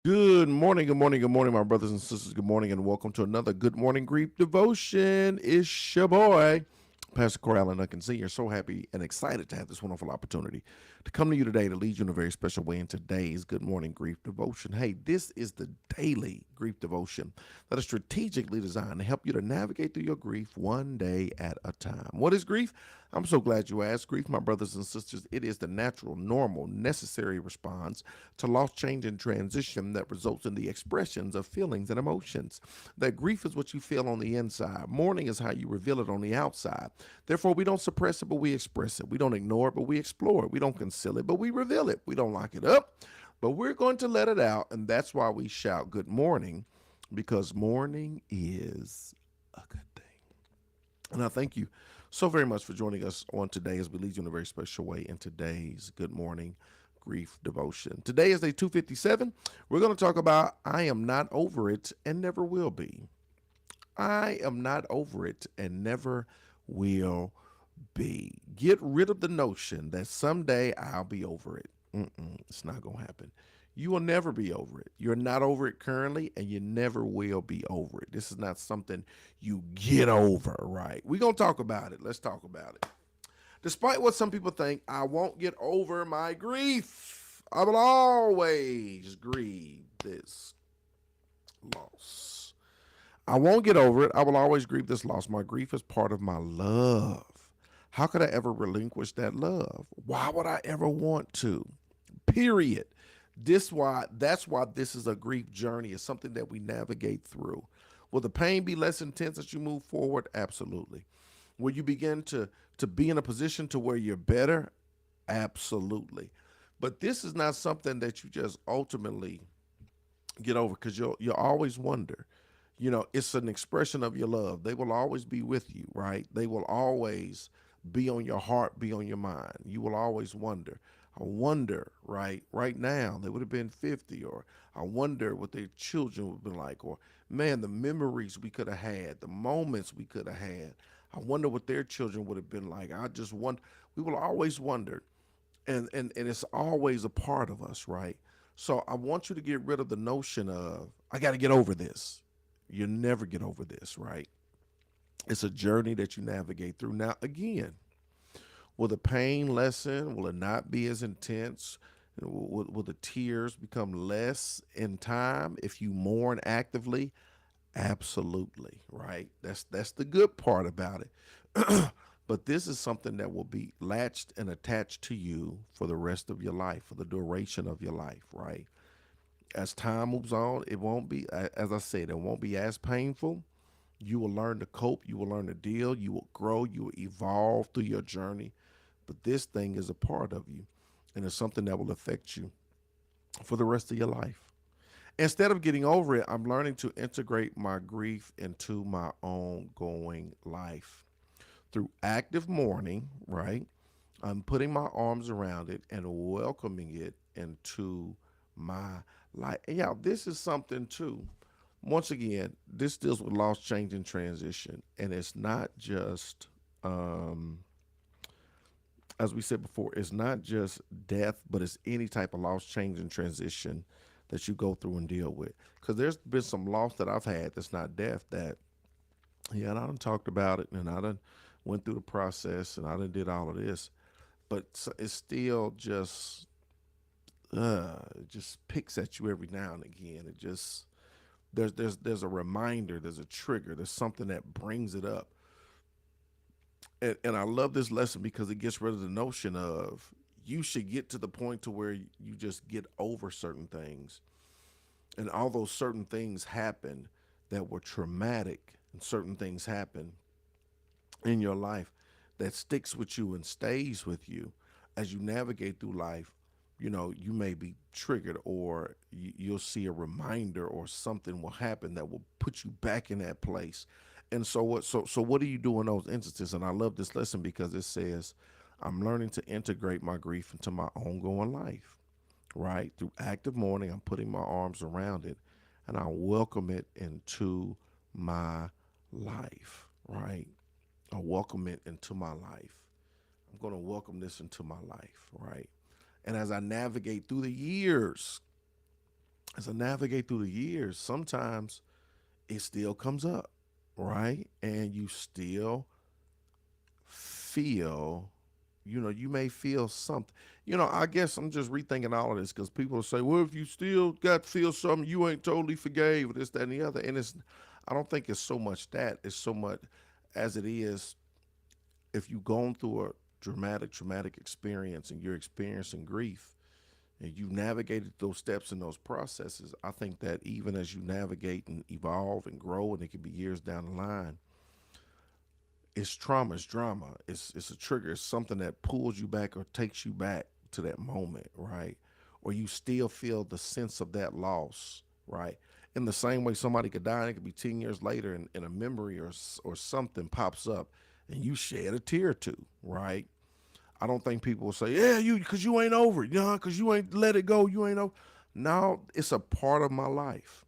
Good morning, good morning, good morning, my brothers and sisters. Good morning, and welcome to another Good Morning Grief Devotion. It's your boy, Pastor Corral, and I can see you're so happy and excited to have this wonderful opportunity to come to you today to lead you in a very special way in today's Good Morning Grief Devotion. Hey, this is the daily grief devotion that is strategically designed to help you to navigate through your grief one day at a time. What is grief? I'm so glad you asked. Grief, my brothers and sisters, it is the natural, normal, necessary response to loss, change, and transition that results in the expressions of feelings and emotions. That grief is what you feel on the inside. Mourning is how you reveal it on the outside. Therefore, we don't suppress it, but we express it. We don't ignore it, but we explore it. We don't conceal it, but we reveal it. We don't lock it up, but we're going to let it out. And that's why we shout good morning, because morning is a good thing. And I thank you so very much for joining us on today as we lead you in a very special way in today's Good Morning Grief Devotion. Today is day 257. We're going to talk about I am not over it and never will be. I am not over it and never will be. Get rid of the notion that someday I'll be over it. It's not going to happen. You will never be over it. You're not over it currently, and you never will be over it. This is not something you get over, right? We're going to talk about it. Let's talk about it. Despite what some people think, I won't get over my grief. I will always grieve this loss. I won't get over it. I will always grieve this loss. My grief is part of my love. How could I ever relinquish that love? Why would I ever want to? Period. That's why this is a grief journey. It's something that we navigate through. Will the pain be less intense as you move forward? Absolutely. Will you begin to be in a position to where you're better? Absolutely. But this is not something that you just ultimately get over, because you'll always wonder. It's an expression of your love. They will always be with you, right? They will always be on your heart, be on your mind. You will always wonder. I wonder, right now, they would have been 50, or I wonder what their children would have been like, or man, the memories we could have had, the moments we could have had. I wonder what their children would have been like. I just wonder. We will always wonder, and it's always a part of us, right? So I want you to get rid of the notion of I got to get over this. You never get over this, right? It's a journey that you navigate through. Now, again, will the pain lessen? Will it not be as intense? Will the tears become less in time if you mourn actively? Absolutely, right? That's the good part about it. But this is something that will be latched and attached to you for the rest of your life, for the duration of your life, right? As time moves on, it won't be, as I said, it won't be as painful. You will learn to cope, you will learn to deal, you will grow, you will evolve through your journey. But this thing is a part of you, and it's something that will affect you for the rest of your life. Instead of getting over it, I'm learning to integrate my grief into my ongoing life through active mourning, right? I'm putting my arms around it and welcoming it into my life. And yeah, this is something too. Once again, this deals with loss, change, and transition. And it's not just, as we said before, it's not just death, but it's any type of loss, change, and transition that you go through and deal with. Because there's been some loss that I've had that's not death that, yeah, and I done talked about it, and I done went through the process, and I done did all of this, but it's still it just picks at you every now and again. It just there's a reminder, there's a trigger, there's something that brings it up. And I love this lesson because it gets rid of the notion of you should get to the point to where you just get over certain things. And although certain things happen that were traumatic, and certain things happen in your life that sticks with you and stays with you as you navigate through life, you may be triggered, or you'll see a reminder, or something will happen that will put you back in that place. And so what do you do in those instances? And I love this lesson because it says I'm learning to integrate my grief into my ongoing life, right? Through active mourning, I'm putting my arms around it, and I welcome it into my life, right? I welcome it into my life. I'm going to welcome this into my life, right? And as I navigate through the years as I navigate through the years, sometimes it still comes up, right? And you still feel, you may feel something. I guess I'm just rethinking all of this because people say, well, if you still got to feel something, you ain't totally forgave this, that, and the other. And I don't think it's so much that, it's so much as it is if you've gone through a traumatic experience and you're experiencing grief and you navigated those steps and those processes. I think that even as you navigate and evolve and grow, and it could be years down the line, it's trauma, it's drama, it's a trigger, it's something that pulls you back or takes you back to that moment, right? Or you still feel the sense of that loss, right? In the same way somebody could die and it could be 10 years later and a memory or something pops up and you shed a tear or two, right? I don't think people will say, yeah, because you ain't over it, because you ain't let it go, you ain't over. No, it's a part of my life.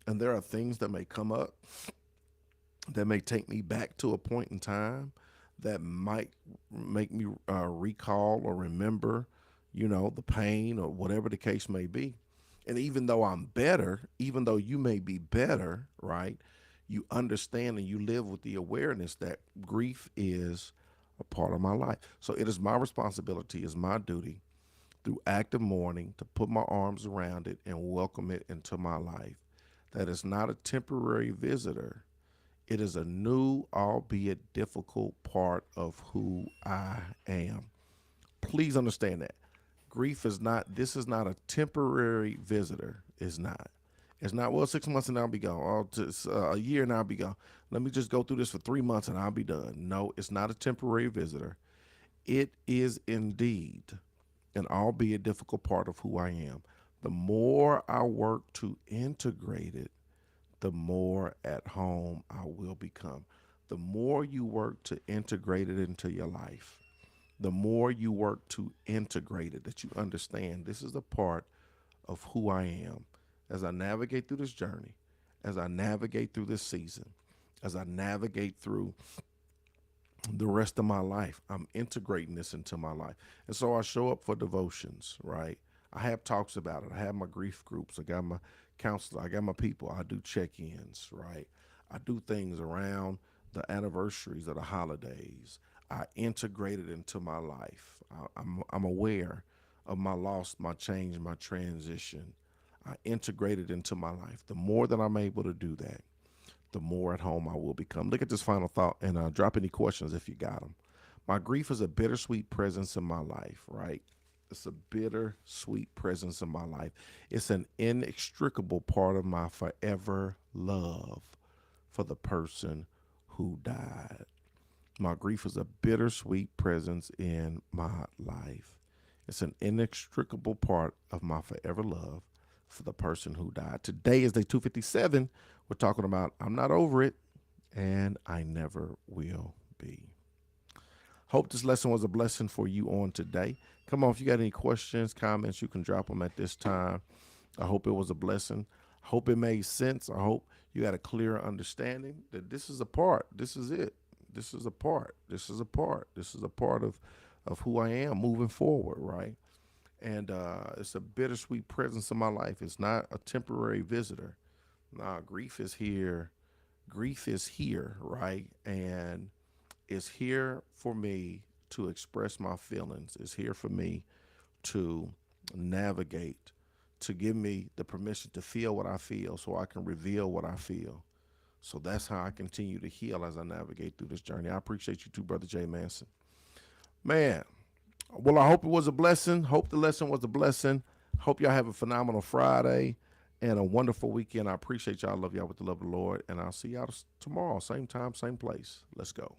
And there are things that may come up that may take me back to a point in time that might make me recall or remember, the pain or whatever the case may be. And even though I'm better, even though you may be better, right? You understand and you live with the awareness that grief is a part of my life. So it is my responsibility, is my duty through active mourning to put my arms around it and welcome it into my life. That is not a temporary visitor. It is a new, albeit difficult part of who I am. Please understand that. This is not a temporary visitor. It's not. It's not, well, 6 months and I'll be gone. Or a year and I'll be gone. Let me just go through this for 3 months and I'll be done. No, it's not a temporary visitor. It is indeed an albeit difficult part of who I am. The more I work to integrate it, the more at home I will become. The more you work to integrate it into your life, the more you work to integrate it, that you understand this is a part of who I am. As I navigate through this journey, as I navigate through this season, as I navigate through the rest of my life, I'm integrating this into my life. And so I show up for devotions, right? I have talks about it. I have my grief groups. I got my counselor. I got my people. I do check-ins, right? I do things around the anniversaries of the holidays. I integrate it into my life. I'm aware of my loss, my change, my transition. I integrate it into my life. The more that I'm able to do that, the more at home I will become. Look at this final thought and drop any questions if you got them. My grief is a bittersweet presence in my life, right? It's a bittersweet presence in my life. It's an inextricable part of my forever love for the person who died. My grief is a bittersweet presence in my life. It's an inextricable part of my forever love for the person who died. Today is day 257. We're talking about I'm not over it and I never will be. Hope this lesson was a blessing for you on today. Come on, if you got any questions, comments, you can drop them at this time. I hope it was a blessing. I hope it made sense. I hope you got a clear understanding that this is a part. This is it. This is a part. This is a part. This is a part of who I am moving forward, right? And it's a bittersweet presence in my life. It's not a temporary visitor. Nah, grief is here. Grief is here, right? And it's here for me to express my feelings. It's here for me to navigate, to give me the permission to feel what I feel so I can reveal what I feel. So that's how I continue to heal as I navigate through this journey. I appreciate you too, Brother Jay Manson. Man, well, I hope it was a blessing. Hope the lesson was a blessing. Hope y'all have a phenomenal Friday and a wonderful weekend. I appreciate y'all. I love y'all with the love of the Lord. And I'll see y'all tomorrow, same time, same place. Let's go.